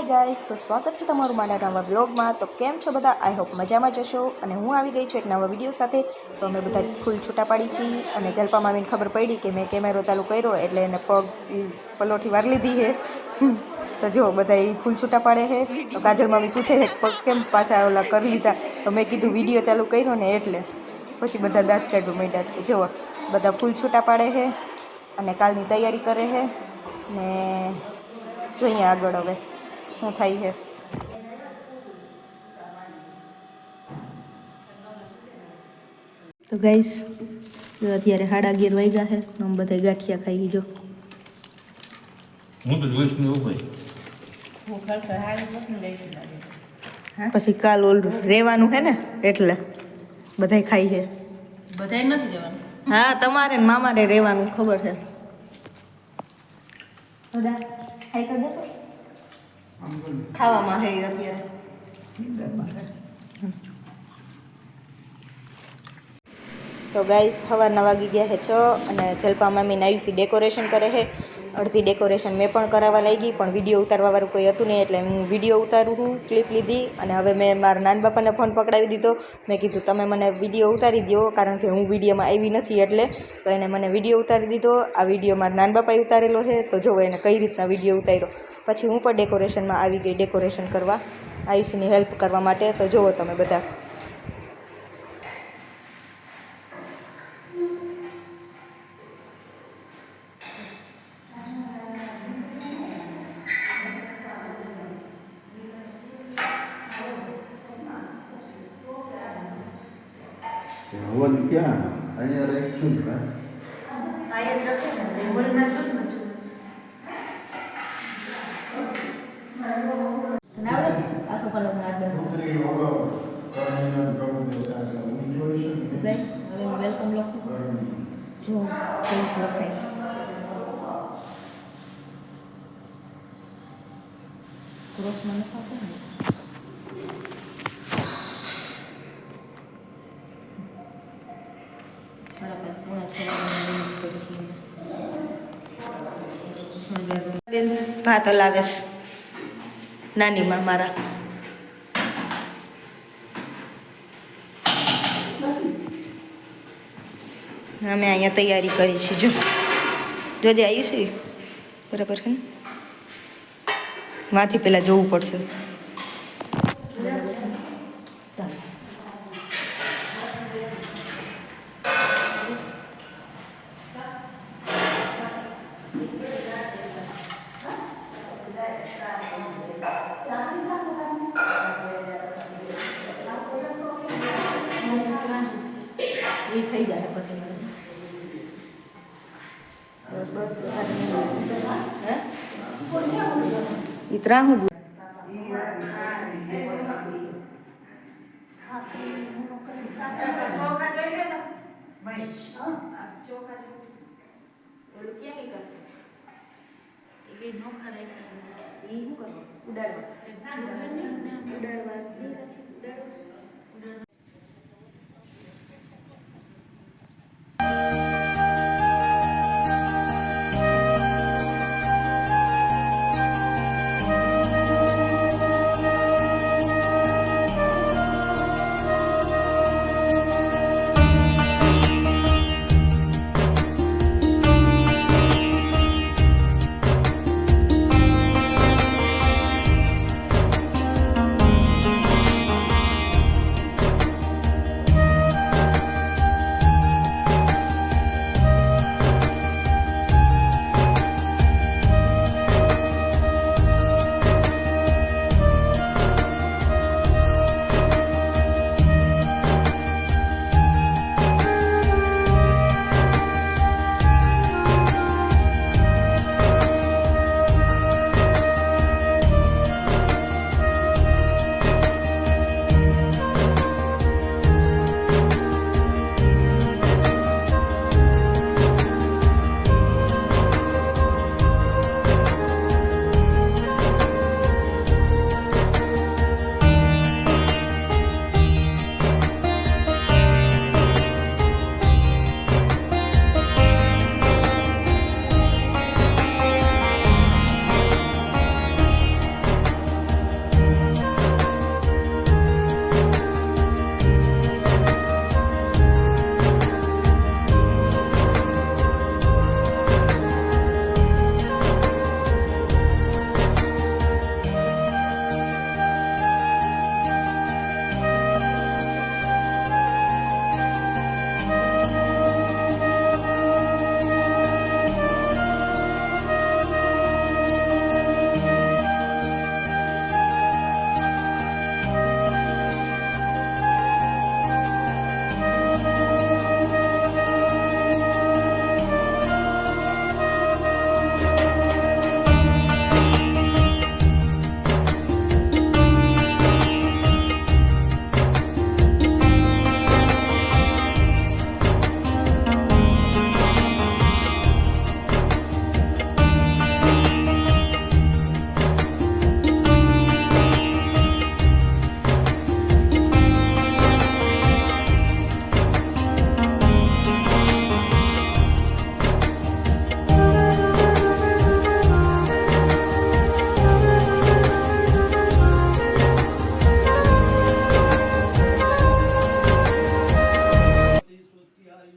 Hi guys, તો સ્વાગત છે તમારું મારા નવા બ્લોગમાં। તો કેમ છો બધા? આઈ હોપ મજામાં જશો। અને હું આવી ગઈ છું એક નવા વિડીયો સાથે। તો અમે બધા ફૂલ છૂટા પાડી છીએ અને જલપા મામીને ખબર પડી કે મેં કેમેરો ચાલુ કર્યો એટલે એને પગ પલોઠી વાર લીધી છે। તો જો બધા એ ફૂલ છૂટા પાડે છે। તો કાજલ મામી પૂછે છે પગ કેમ પાછા ઓલા કરી લીધા? તો મેં કીધું વિડીયો ચાલુ કર્યો ને એટલે પછી બધા દાંત કાઢવા માંડ્યા। તો જો બધા ફૂલ છૂટા પાડે છે અને કાલની તૈયારી કરે છે ને જોઈએ આગળ હવે શું થાય છે। તો ગાઈસ અત્યારે 11:30 વાગ્યા છે, આમ બધા ગાંઠિયા ખાઈ જો। હું તો જોઈશ ને એવું ભાઈ પછી કાલ ઓલું રહેવાનું છે ને એટલે બધાય ખાઈ છે। બધાય નથી રહેવાનું? હા, તમારે ને મામારે રહેવાનું ખબર છે। ખાવામાં છે અત્યારે। તો ગાઈસ સવારના વાગી ગયા છે 6 અને જલપા મામી આયુષી ડેકોરેશન કરે છે। અડધી ડેકોરેશન મેં પણ કરાવવા લાગી, પણ વિડીયો ઉતારવાવાળું કોઈ હતું નહીં એટલે હું વિડીયો ઉતારું છું, ક્લિપ લીધી અને હવે મેં મારા નાના બાપાને ફોન પકડાવી દીધો। મેં કીધું તમે મને વિડીયો ઉતારી દો, કારણ કે હું વિડીયોમાં આવી નથી એટલે। તો એને મને વિડીયો ઉતારી દીધો। આ વિડીયો મારા નાના બાપાએ ઉતારેલો છે, તો જો એને કઈ રીતના વિડીયો ઉતાર્યો। પછી હું પણ ડેકોરેશનમાં આવી ગઈ, ડેકોરેશન કરવા આયુષીની હેલ્પ કરવા માટે। તો જુઓ તમે બધા। હવન ક્યાં અહીંયા રાખશું ને વેલકમ લખો જો લખાય ક્રોસમાં લખાતો ને ભાત હલાવે નાની માં મારા। અમે અહીંયા તૈયારી કરી છે જો જોજે આવ્યું છે બરાબર છે ને? માંથી પહેલાં જોવું પડશે। એ થઈ જાય પછી इतना हूँ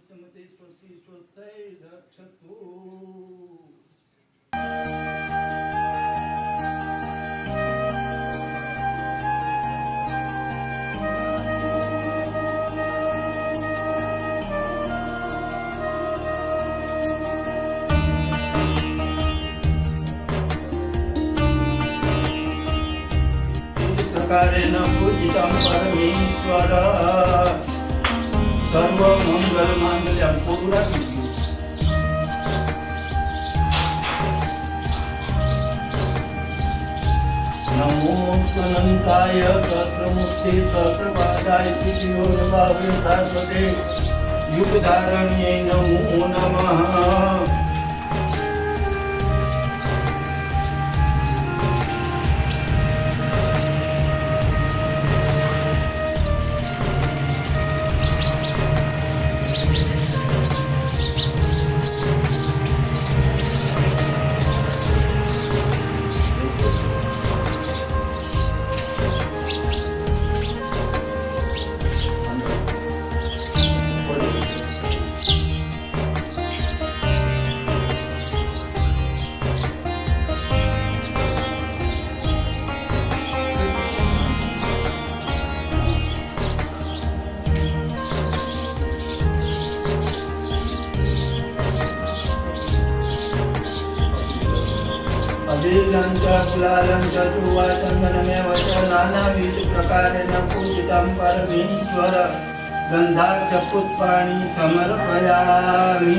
समते स्वस्ति स्वस्ते रक्षतु प्रकारेण पूजितं परमेश्वर सर्वमङ्गलमाङ्गल्यं पूर्णं नमो अनन्ताय तत्रमुक्ति तत्रपादाय श्रीयोगभावे शाश्वते युगधारण्ये नमो नमः गुलालं च चुवाचन्दनमेव च नानाविधप्रकारेण पूजितं परमेश्वर गन्धाच्च पुष्पाणि समर्पयामि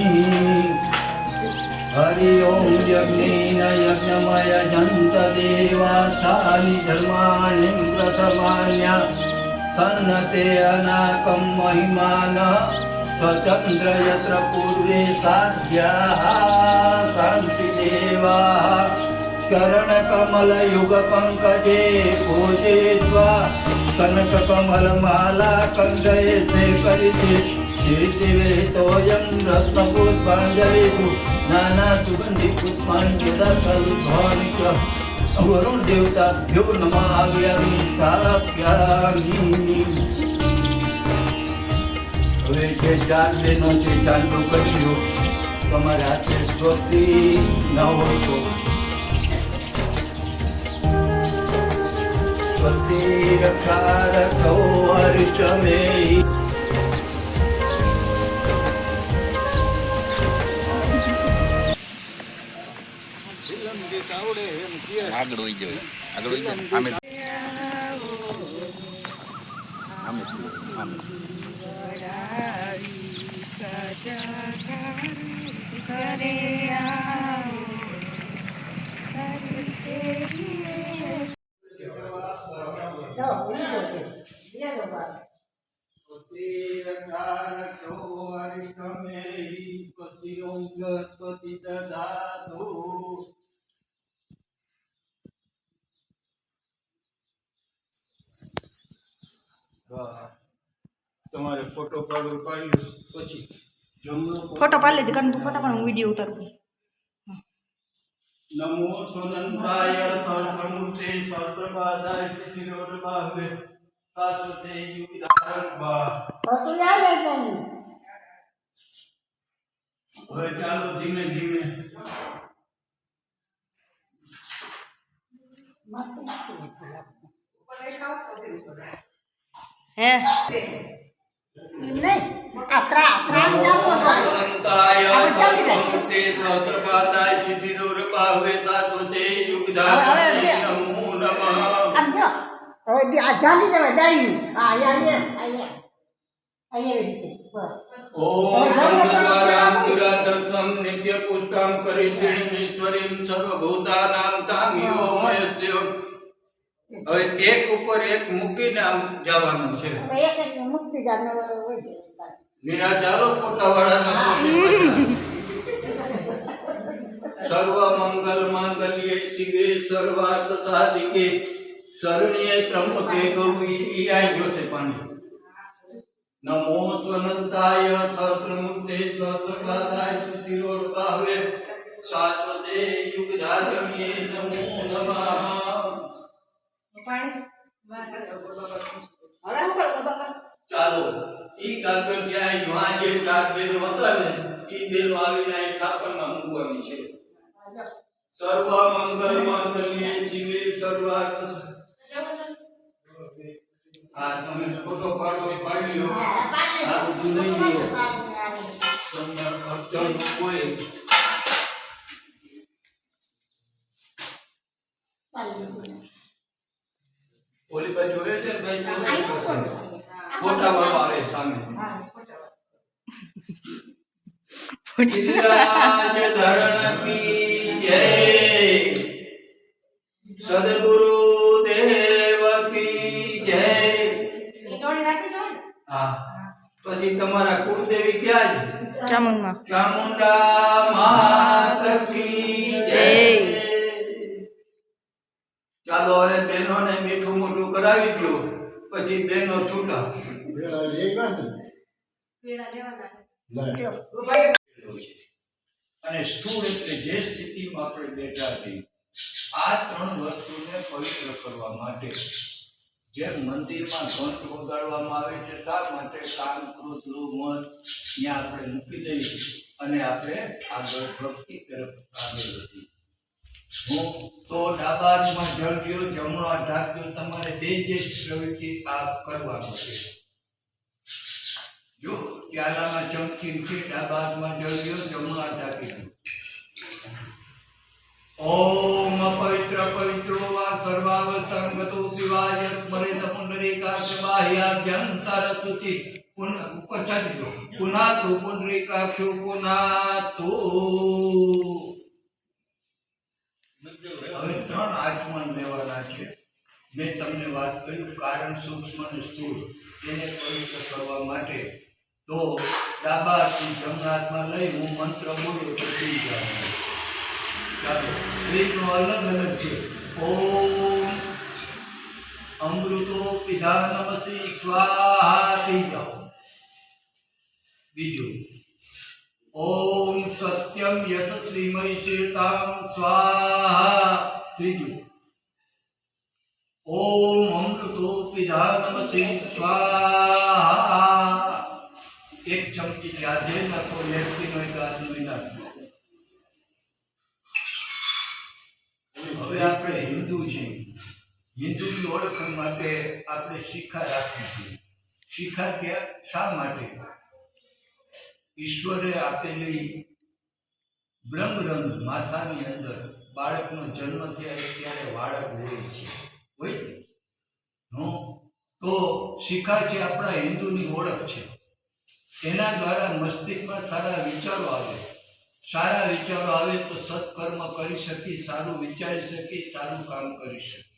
हरि ओं यज्ञेन यज्ञमयजन्त देवास्थानि धर्माणि प्रथमान्य सन्नते अनाकं महिमानः स्वतन्त्र यत्र पूर्वे साध्याः शान्तिदेवाः चरणकमलयुगपङ्कजे पूजयित्वा कनककमलमाला कण्ठये करिते श्रीशिवेतोऽयं रत्नपुष्पाञ्जलिषु नानासुगन्धिपुष्पाणि यदाकल्पानि च वरुणदेवताभ्यो नमाम्यामि स्थापयामि હવે જે ચાંદ લેનો છે ચાંદો કરી લો તમારે હાથે સ્વસ્તિ ન હોય તો स्वस्ति रक्षारक्षो अरिष्टमेहि આગળ હોઈ જાય આમે આમે આમે स्वस्ति रक्षारक्षो अरिष्टमेहि स्वस्ति ओं स्वस्ति ददातु તમારે ફોટો પાડી પછી જમણો ફોટો પાડી લેજે કારણ તું ફોટો પણ હું વિડીયો ઉતારું नमो स्वनन्ताय सर्वमुक्ते सर्वपादाय शिरोर्बाहुवे शाश्वते युगधारण्वा હવે ચાલો ધીમે ધીમે હે નહીં अनन्ताय सर्वमुक्ते सर्वपादाय शिरोर्बाहुवे शाश्वते युगधारण्वे नमो नमः હવે આ જાલી દેવાય ડાઈ હા અહીંયા રીતે ओम द्वारां दुरादत्तं नित्यपुष्टां करिष्यणीमीश्वरीं सर्वभूतानां तामियो मयस्य હવે એક ઉપર એક મૂકીને આમ જવાનું છે એક એક મુક્તિ જાનો હોય છે નિરાચારો પોતાવાળાના સર્વ મંગલ માંગલ્ય શિવે સર્વાર્થ સાધિકે શરણ્યે ત્રંબકે ગૌરી આઈ ગયો છે પાણી नमो स्वनन्ताय सहस्रमुक्ते सहस्रपादाय शिरोर्बाहुवे शाश्वते युगधारण्ये नमो नमः હવે હું કરું બાબા ચાલો ઈ કાગળિયા આ જે ચાર બેનો હતા ને ઈ બેનો આવીને આ સ્થાપનમાં મૂકવાની છે. સર્વ મંગલ માંગલ્યે જીવે સર્વાર્થ. આ તમે ફોટો પાડો એ પાડી લ્યો. આ બધું લઈ લ્યો. તમને અડચણ કોઈ ઓલી બાજુ હોય છે ભાઈ ફોટા વાળો આવે સામે. વિરાજ ધરણ કી જય. સદગુરુ દેવ કી જય. હા પછી તમારા કુળદેવી ક્યાં છે? ચામુંડમાં. ચામુંડા માત કી જય. ચાલો હવે બહેનોને મીઠું મોઢું કરાવી દો પછી બહેનો છૂટા. અને સ્થૂળ એટલે જે સ્થિતિમાં આપણે બેઠા છીએ આ ત્રણ વસ્તુને પવિત્ર કરવા માટે જેમ મંદિરમાં ઘંટ વગાડવામાં આવે છે શા માટે? કામ ક્રોધ લોભ મન ત્યાં આપણે મૂકી દઈએ અને આપણે આગળ ભક્તિ તરફ આગળ વધીએ. હું તો ડાબા હાથમાં જળ લ્યો, જમણો હાથ ઢાંકજો. તમારે બે જે પ્રવૃત્તિ આ કરવાનું છે. જો પ્યાલામાં ચમચી છે, ડાબા હાથમાં જળ લ્યો, જમણો હાથ ઢાંકી દો. ઓમ પવિત્ર પવિત્રો વા સર્વાવસંગતો દિવાય મરેદ પુંડરીકાક્ષ બાહ્યાભ્યંતર શુચિ ઉપર ચડજો. પુનાતુ પુંડરીકાક્ષ પુનાતુ. હવે ત્રણ આચમન લેવાના છે. મેં તમને વાત કર્યું કારણ સૂક્ષ્મ અને સ્થૂળ એને પવિત્ર કરવા માટે. તો ડાબા હાથથી જમણા હાથમાં લઈ હું મંત્ર બોલું તો થઈ જાય. ચાલો ત્રીજનો અલગ અલગ છે. ઓમ અમૃતો પિધાનમતી સ્વાહા થઈ જાઓ. બીજું ઓમ સત્યમ યશસ્વીમય શ્વેતામ સ્વાહા. ત્રીજું ઓમ અમૃતો પિધાનમતી સ્વાહા. એક ચમચી ચાધે નાખો. લેફ્ટીનો એક હાથનો નાખો. હવે આપણે હિન્દુ છીએ. હિન્દુની ઓળખ માટે આપણે શિખા રાખી છે. શિખા ક્યાં શા માટે? ઈશ્વરે આપેલી બ્રહ્મરંગ માથાની અંદર બાળકનો જન્મ થાય ત્યારે બાળક હોય છે. હોય ને? તો શિખા છે આપણા હિન્દુની ઓળખ છે. એના દ્વારા મસ્તિષ્કમાં સારા વિચારો આવે. સારા વિચારો આવે તો સત્કર્મ કરી શકી, સારું વિચારી શકી, સારું કામ કરી શકી.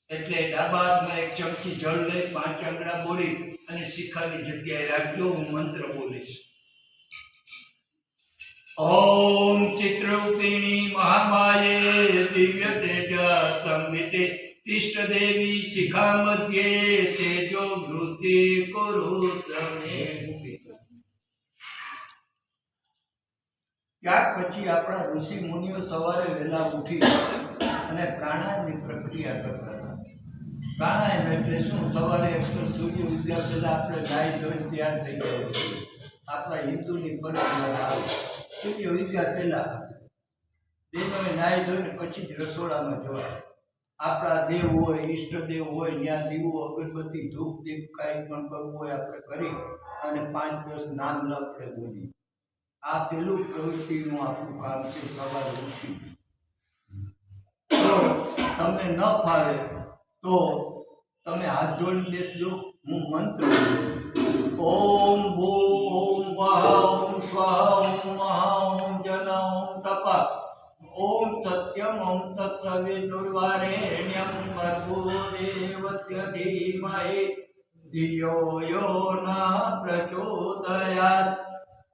એટલે ડાબા હાથમાં એક ચમચી જળ લઈ 5 આંગળા બોલી અને શિખાની જગ્યાએ રાખજો. હું મંત્ર બોલીશ. ઓમ ચિત્રરૂપિણી મહામાયે દિવ્ય તેજ સંવિતે તિષ્ઠ દેવી શિખા મધ્યે તેજો વૃદ્ધિ કુરુ તમે. ત્યાર પછી આપણા ઋષિ મુનિઓ સવારે વહેલા ઉઠી અને પ્રાણાયામની પ્રક્રિયા કરતા હતા. પ્રાણાયામ એટલે શું? સવારે એક તો સૂર્ય ઉગ્યા પહેલા આપણે નાહી ધોઈને તૈયાર થઈ જાય છે. આપણા હિન્દુની પરંપરા સૂર્ય ઉગ્યા પહેલા દેવોએ નાહી ધોઈને પછી જ રસોડામાં જવાય. આપણા દેવ હોય, ઈષ્ટદેવ હોય, ત્યાં દીવો અગરબત્તી ધૂપ દીપ કાંઈ પણ કરવું હોય આપણે કરી અને 5 દિવસ નામ ન આપણે બોલીએ. આ પેલું પ્રવૃત્તિનું આપણું કામ છે. સવારે ઉઠી તો તમને ન ફાવે તો તમે હાથ જોડી બેસજો. હું મંત્ર ઓમ ભૂ ઓમ વાહ ઓમ સ્વાહ ઓમ મહા ઓમ જન ઓમ તપા ઓમ સત્યમ ઓમ તત્સવિતુર્વરેણ્યમ ભર્ગો દેવસ્ય ધીમહિ ધિયો યો ન પ્રચોદયાત.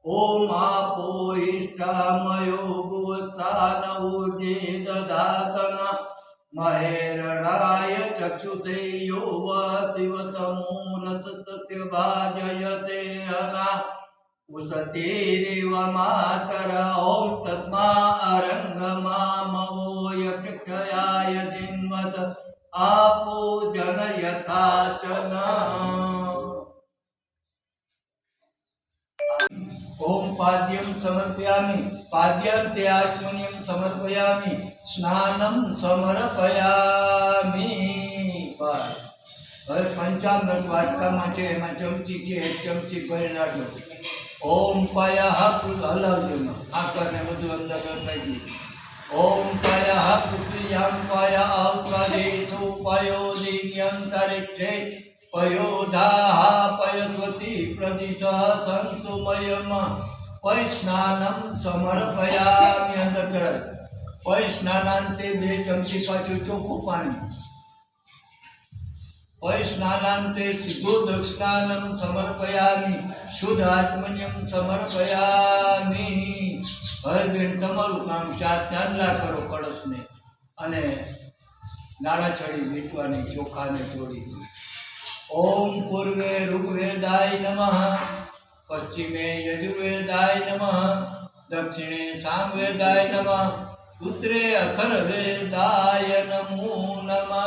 ઓમ આપો ઇષ્ટામયો ભુવસ્થાન ઊર્જે દધાતન મહેરણાય ચક્ષુષે યો વતિવતમૂલતસ્ય ભાજયતે હના ઉસતીરિવ માતર. ઓમ તસ્મા અરંગમામવો યક્ષયાય જિન્વત આપો જન યથાચન. पाद्यं समर्पयामि पाद्यन्ते आचमनीयं समर्पयामि स्नानं समर्पयामि बस હવે પંચામૃત વાટકામાં છે એમાં ચમચી છે એક ચમચી ભરી નાખો ઓમ પાયા પૃથ્વી હલાવજો આ કરને બધું અંદર નાખી ઓમ પાયા પૃથ્વીયામ પાયા અવકાદેશો પાયો દિવ્યંતરિક્ષે પયોધાહ પયસ્વતી પ્રદિશ સંતુમયમ પય સ્નાનમ સમર્પયામિ અંદર ચડાય પય સ્નાનાંતે 2 ચમચી પાછું ચોખ્ખું પાણી पय स्नानान्ते शुद्धोदक स्नानं समर्पयामि शुद्ध आत्मन्यं समर्पयामि હવે બેન તમારું કામ ચાંદલા કરો કળશને અને નાળા છડી વીટવાની ચોખાને જોડી ઓમ પૂર્વે ઋગ્વેદાય નમઃ પશ્ચિમે યજુર્વેદાય નમઃ દક્ષિણે સામવેદાય નમઃ ઉત્તરે અથર્વવેદાય નમો નમઃ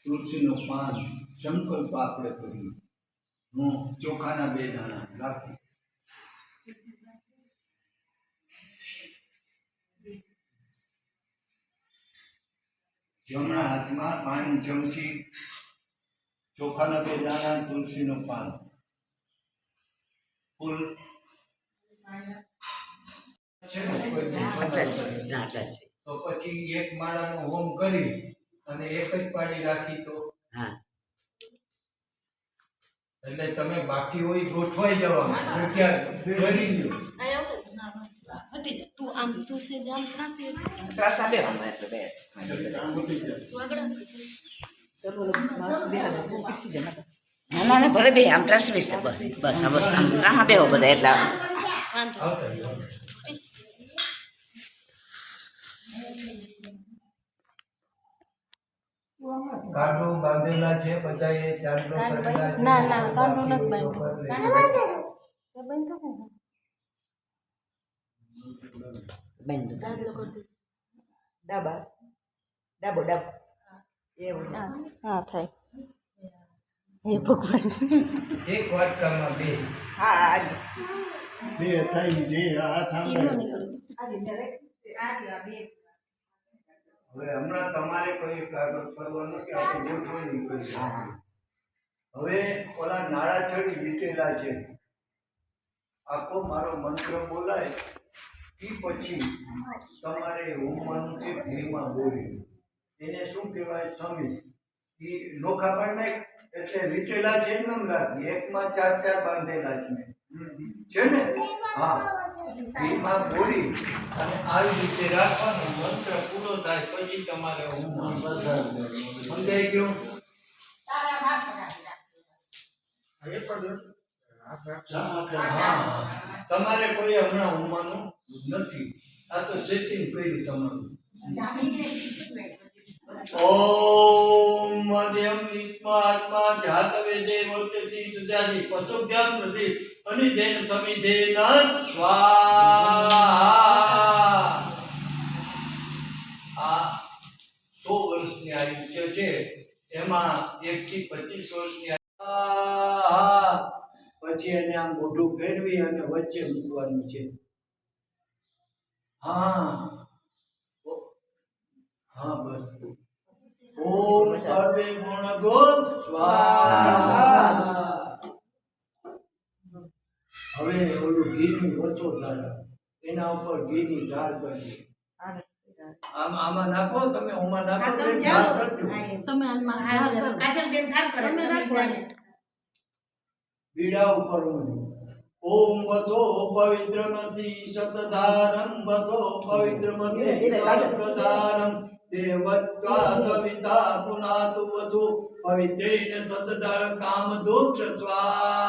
तुलसीनो पान संकल्प આપણે કરીએ હું ચોખાના 2 દાણા રાખું જમણા હાથમાં પાણી ચમચી ચોખાના 2 દાણા તુલસીનો પાન ફૂલ તો પછી એક માળાનો હોમ કરી અને એક જ પાડી રાખી તો હા એટલે તમે બાકી હોય ગોઠવાઈ જવાનું જગ્યા કરી લ્યો હટી જા તું આમ તું સે જામ ત્રાસી ત્રાસ આપે એટલે બે તું આગળ ના ના ભલે બે આમ ત્રાસ બેસે બસ બસ આમ ત્રાસ બેહો બધા એટલા વાંધો કાંડો બાંધેલા છે બધા એ ચાંદલો કરેલા છે ના ના કાંડો નથી બાંધ્યો બંધ ચાંદલો કરી દે ડાબા ડાબો ડાબો એવું હા થાય હે ભગવાન એક વાટકામાં 2 હા આજે બે થઈ જે હાથ આજે હવે હમણાં તમારે કોઈ કાગળ કરવાનો કે આપણે ગોઠવણી કરી હવે ઓલા નાળા ચડી વીટેલા છે આખો મારો મંત્ર બોલાય એ પછી તમારે હોમવાનું છે ઘીમાં બોલી એને શું કહેવાય સમી એ નોખા પાડ નાખ એટલે વીટેલા છે એમ રાખી એકમાં 4 બાંધેલા છે ને હા ઘીમાં બોલી અને આવી રીતે રાખવાનો મંત્ર પૂરો થાય પછી તમારે હોમવાનું સમજાઈ ગયું તમારે કોઈ હમણાં હોમવાનું નથી આ તો સેટિંગ કર્યું તમારું ઓમ મધ્યમ નિત્માત્મા જાતવે દેવોચસી સુજાતિ પશુભ્યામ પ્રતિ અનિદેન સમિધેન સ્વાહા આ 100 વર્ષની આયુષ્ય છે એમાં 1 થી 25 વર્ષની પછી એને આમ મોઢું ફેરવી અને વચ્ચે મૂકવાનું છે હા હા બસ ઓમ સર્વે ગુણગોત સ્વાહા હવે ઓલું ઘીની વસો ધારા એના ઉપર ઘીની ધાર કરજો આમાં નાખો તમે ઓમાં નાખો તો ધાર કરજો તમે આમાં હાર કરો કાજલબેન ધાર કરે તમે રાખો બીડા ઉપર ઓમ વતો પવિત્રમતિ સતધારમ વતો પવિત્રમતિ સતપ્રધારમ દેવત્વા સવિતા પુનાતુ વતુ પવિત્રેણ સતધાર કામ દોક્ષ સ્વા